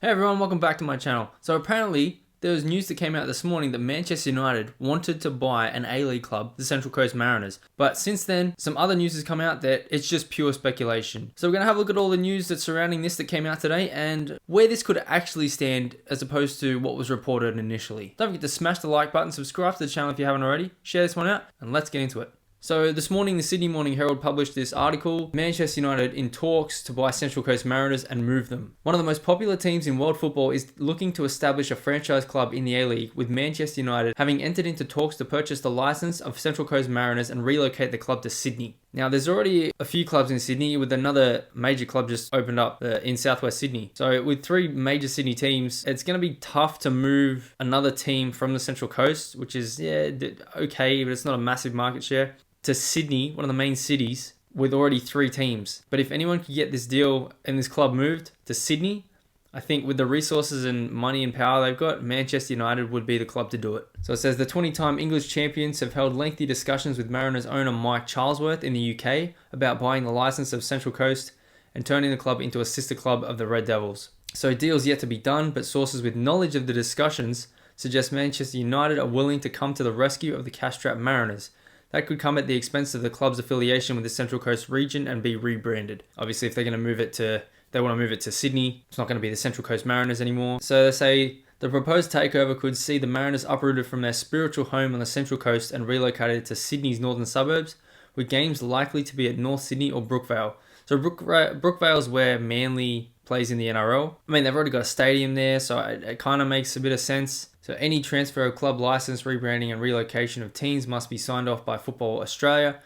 Hey everyone, welcome back to my channel. So apparently, there was news that came out this morning that Manchester United wanted to buy an A-League club, the Central Coast Mariners. But since then, some other news has come out that it's just pure speculation. So we're going to have a look at all the news that's surrounding this that came out today and where this could actually stand as opposed to what was reported initially. Don't forget to smash the like button, subscribe to the channel if you haven't already, share this one out, and let's get into it. So this morning, the Sydney Morning Herald published this article, Manchester United in talks to buy Central Coast Mariners and move them. One of the most popular teams in world football is looking to establish a franchise club in the A-League, with Manchester United having entered into talks to purchase the license of Central Coast Mariners and relocate the club to Sydney. Now, there's already a few clubs in Sydney, with another major club just opened up in southwest Sydney. So with three major Sydney teams, it's going to be tough to move another team from the Central Coast, which is, okay, but it's not a massive market share, to Sydney, one of the main cities, with already three teams. But if anyone could get this deal and this club moved to Sydney, I think with the resources and money and power they've got, Manchester United would be the club to do it. So it says the 20-time English champions have held lengthy discussions with Mariners owner Mike Charlesworth in the UK about buying the license of Central Coast and turning the club into a sister club of the Red Devils. So deals yet to be done, but sources with knowledge of the discussions suggest Manchester United are willing to come to the rescue of the cash-strapped Mariners. That could come at the expense of the club's affiliation with the Central Coast region and be rebranded. Obviously, if they're going to move it to, they want to move it to Sydney, it's not going to be the Central Coast Mariners anymore. So they say the proposed takeover could see the Mariners uprooted from their spiritual home on the Central Coast and relocated to Sydney's northern suburbs, with games likely to be at North Sydney or Brookvale. So Brookvale is where Manly plays in the NRL. I mean, they've already got a stadium there, so it kind of makes a bit of sense. So any transfer of club license, rebranding and relocation of teams must be signed off by Football Australia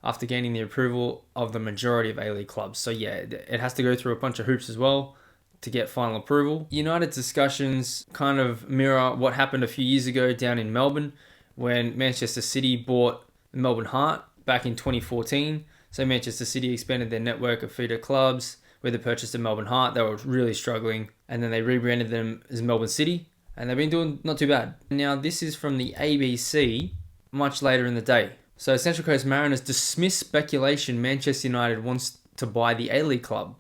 after gaining the approval of the majority of A-League clubs. So yeah, it has to go through a bunch of hoops as well to get final approval. United's discussions kind of mirror what happened a few years ago down in Melbourne when Manchester City bought the Melbourne Heart back in 2014. So Manchester City expanded their network of feeder clubs with the purchase of Melbourne Heart. They were really struggling, and then they rebranded them as Melbourne City. And they've been doing not too bad. Now, this is from the ABC much later in the day. So, Central Coast Mariners dismiss speculation Manchester United wants to buy the A-League club.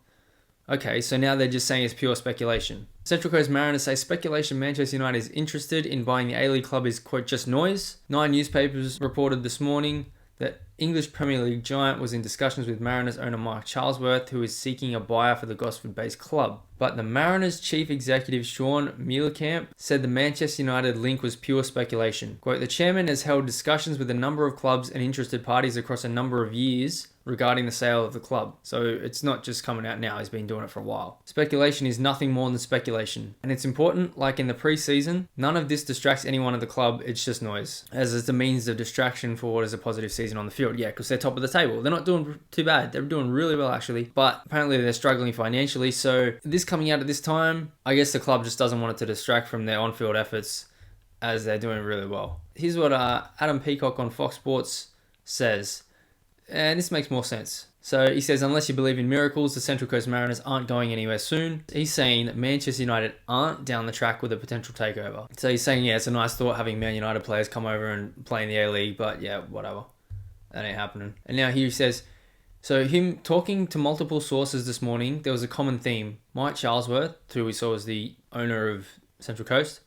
Okay, so now they're just saying it's pure speculation. Central Coast Mariners say speculation Manchester United is interested in buying the A-League club is, quote, just noise. 9 newspapers reported this morning that English Premier League giant was in discussions with Mariners owner Mike Charlesworth, who is seeking a buyer for the Gosford-based club. But the Mariners chief executive Sean Muellerkamp said the Manchester United link was pure speculation. Quote, the chairman has held discussions with a number of clubs and interested parties across a number of years regarding the sale of the club. So it's not just coming out now, he's been doing it for a while. Speculation is nothing more than speculation. And it's important, like in the pre-season, none of this distracts anyone at the club, it's just noise. As it's a means of distraction for what is a positive season on the field. Yeah, because they're top of the table. They're not doing too bad. They're doing really well actually. But apparently they're struggling financially. So this coming out at this time, I guess the club just doesn't want it to distract from their on-field efforts as they're doing really well. Here's what Adam Peacock on Fox Sports says. And this makes more sense. So he says, unless you believe in miracles, the Central Coast Mariners aren't going anywhere soon. He's saying that Manchester United aren't down the track with a potential takeover. So he's saying, yeah, it's a nice thought having Man United players come over and play in the A-League, but yeah, whatever. That ain't happening. And now here he says, so him talking to multiple sources this morning, there was a common theme. Mike Charlesworth, who we saw as the owner of Central Coast,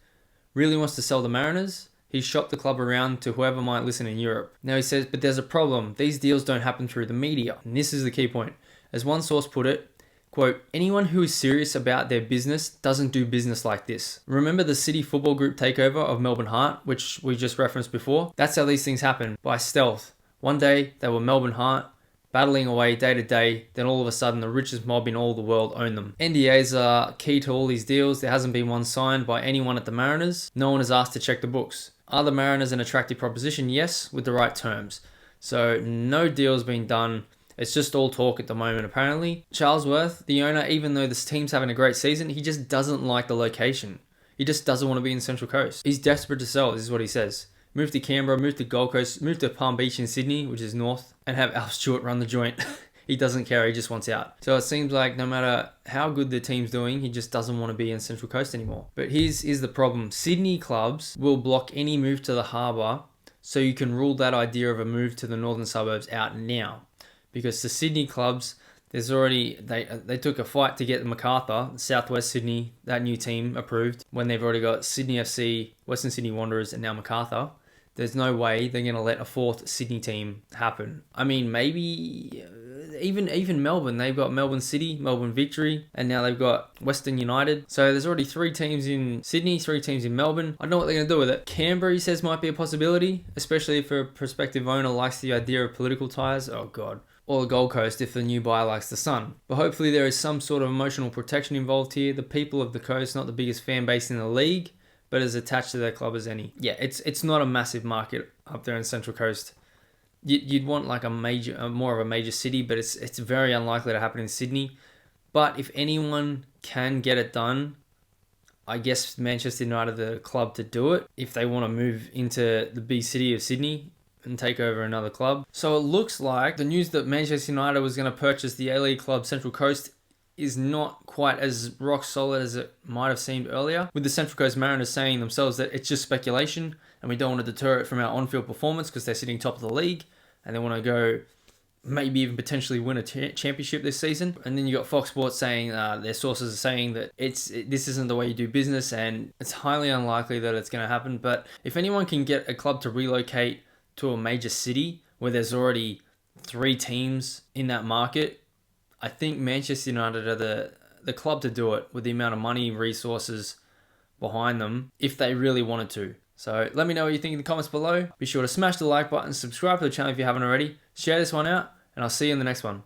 really wants to sell the Mariners. He's shopped the club around to whoever might listen in Europe. Now he says, but there's a problem. These deals don't happen through the media. And this is the key point. As one source put it, quote, anyone who is serious about their business doesn't do business like this. Remember the City Football Group takeover of Melbourne Heart, which we just referenced before? That's how these things happen, by stealth. One day, they were Melbourne Heart, battling away day to day, then all of a sudden the richest mob in all the world own them. NDAs are key to all these deals. There hasn't been one signed by anyone at the Mariners. No one is asked to check the books. Are the Mariners an attractive proposition? Yes, with the right terms. So no deal's been done. It's just all talk at the moment, apparently. Charlesworth, the owner, even though this team's having a great season, he just doesn't like the location. He just doesn't want to be in Central Coast. He's desperate to sell, this is what he says. Move to Canberra, move to Gold Coast, move to Palm Beach in Sydney, which is north, and have Al Stewart run the joint. He doesn't care, he just wants out. So it seems like no matter how good the team's doing, he just doesn't want to be in Central Coast anymore. But here's the problem. Sydney clubs will block any move to the harbour, so you can rule that idea of a move to the northern suburbs out now. Because the Sydney clubs, There's already they took a fight to get MacArthur, Southwest Sydney, that new team approved when they've already got Sydney FC, Western Sydney Wanderers, and now MacArthur. There's no way they're going to let a fourth Sydney team happen. I mean, maybe even Melbourne. They've got Melbourne City, Melbourne Victory, and now they've got Western United. So there's already 3 teams in Sydney, 3 teams in Melbourne. I don't know what they're going to do with it. Canberra, he says, might be a possibility, especially if a prospective owner likes the idea of political ties. Oh, God. Or the Gold Coast if the new buyer likes the Sun. But hopefully there is some sort of emotional protection involved here. The people of the coast, not the biggest fan base in the league, but as attached to their club as any. Yeah, it's not a massive market up there in Central Coast. You'd want like more of a major city, but it's very unlikely to happen in Sydney. But if anyone can get it done, I guess Manchester United are the club to do it if they want to move into the big city of Sydney and take over another club. So it looks like the news that Manchester United was going to purchase the A-League club Central Coast is not quite as rock solid as it might have seemed earlier, with the Central Coast Mariners saying themselves that it's just speculation and we don't want to deter it from our on-field performance because they're sitting top of the league and they want to go maybe even potentially win a championship this season. And then you got Fox Sports saying their sources are saying that this isn't the way you do business and it's highly unlikely that it's going to happen. But if anyone can get a club to relocate to a major city where there's already 3 teams in that market, I think Manchester United are the club to do it with the amount of money, resources behind them if they really wanted to. So let me know what you think in the comments below. Be sure to smash the like button, subscribe to the channel if you haven't already, share this one out, and I'll see you in the next one.